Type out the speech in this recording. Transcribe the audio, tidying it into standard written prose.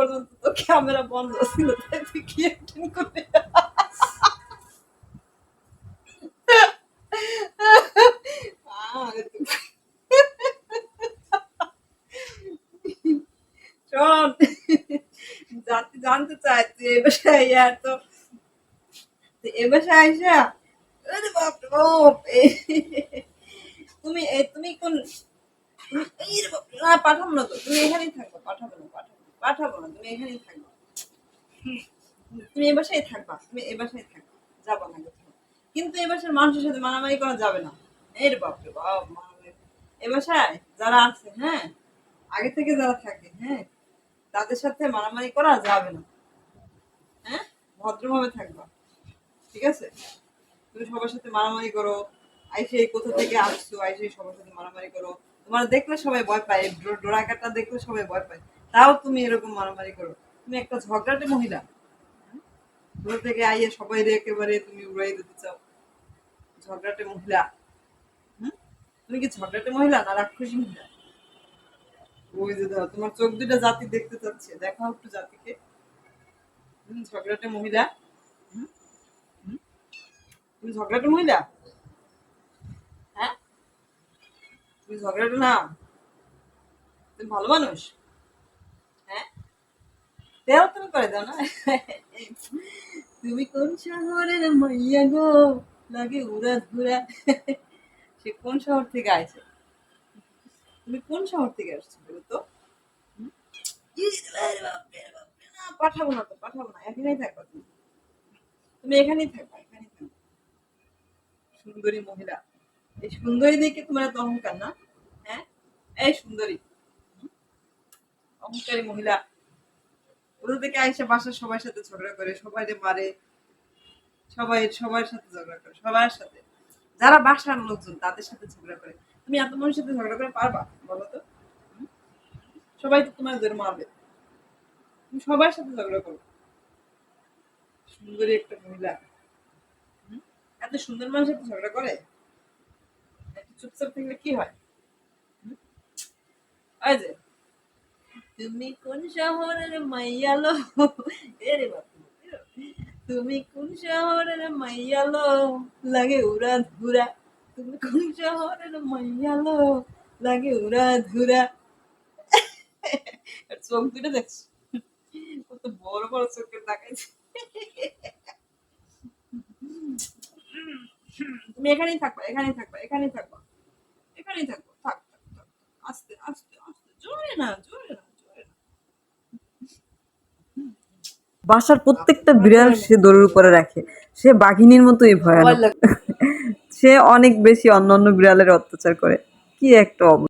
পর্যন্ত তো ক্যামেরা বন্ধ ছিল, তাই তুই কি অ্যাক্টিং করবি? শোন, জানতে চাই তুই এ বাসায় আর তো এ বাসায় আইসা, আরে বাপ রে বাপ, তুমি তুমি কোন, তুমি এই রে বাপ রে, না পাঠাবো না তো, তুমি এখানেই থাকবা, পাঠাবো না, তুমি এখানেই থাকবা, তুমি এ বাসায় থাকবা, তুমি এ বাসায় থাকবা, যাবা না কোথাও। কিন্তু এ বাসার মানুষের সাথে মারামারি করা যাবে না। এই রে বাপ রে বাপ, এ বাসায় যারা আছে, হ্যাঁ, আগে থেকে যারা থাকে, হ্যাঁ, তাদের সাথে মারামারি করা যাবে না। হ্যাঁ, ভদ্রভাবে থাকবা, ঠিক আছে? তুমি সবার সাথে মারামারি করো, আইসে কোথা থেকে আসছো, আইসে সবার সাথে মারামারি করো, তোমার দেখলে সবাই ভয় পায়, ডোরা কাটা দেখলে সবাই ভয় পায়, তাও তুমি এরকম মারামারি করো। তুমি একটা ঝগড়াটে মহিলা, দূর থেকে আইয়ে সবাই একেবারে তুমি উড়াই দিতে চাও, ঝগড়াটে মহিলা। হুম, তুমি কি ঝগড়াটে মহিলা না রাক্ষসী মহিলা? ওই যে দাও, তোমার চোখ দুটা জাতি দেখতে চাচ্ছে, দেখাও একটু জাতিকে। ঝগড়াটে মহিলা, হুম, হুম, তুমি ঝগড়াটে মহিলা? হ্যাঁ, তুমি ঝগড়াটে না, তুমি ভালো মানুষ। হ্যাঁ, তেও তুমি করে দাও না। তুমি কোন শহরের মাইয়া গো, লাগে উড়া ধুরা। সে কোন শহর থেকে আইছে? তুমি কোন শহর থেকে আসছো বলো তো? হুম? আরে বাপরে, বাপরে, না পাঠাবো না তো, পাঠাবো না, এখানেই থাকবা তুমি, তুমি এখানেই থাকবা, এখানেই থাকবা। সুন্দরী মহিলা, এই সুন্দরী দেখে তোমার এত অহংকার না? হ্যাঁ, এই সুন্দরী, অহংকারী মহিলা, ওদের থেকে আইসা বাসার সবার সাথে ঝগড়া করে, সবাই মারে, সবার সাথে ঝগড়া করে, সবার সাথে, যারা বাসার লোকজন তাদের সাথে ঝগড়া করে। তুমি এত মানুষের সাথে ঝগড়া করে পারবা বলো তো? হুম? সবাই তো তোমার ধরে মারবে, তুমি সবার সাথে ঝগড়া করো। সুন্দরী একটা মহিলা, হুম? এত সুন্দর মানুষের সাথে ঝগড়া করে? একটু চুপচাপ থাকলে কি হয়? হুম? ওই যে, তুমি কোন শহরের মাইয়ালো, এরে বাপু, তুমি কোন শহরের মাইয়ালো, লাগে উড়া ধুরা, তুমি কোন শহরের মাইয়ালো, লাগে উড়া ধুরা। আর চোখ দুটো দেখছো, কত বড় বড় চোখের তাকাইছে। তুমি এখানেই থাকবা, এখানেই থাকবা, এখানেই থাকবা, এখানেই থাকবো, থাক থাক থাক, আস্তে আস্তে আস্তে, জোরে না, জোরে না, জোরে না। বাসার প্রত্যেকটা বিড়াল সে দৌড়ের উপরে রাখে, সে বাঘিনীর মতোই ভয়ানক। সে অনেক বেশি অন্যান্য বিড়ালের অত্যাচার করে, কি একটা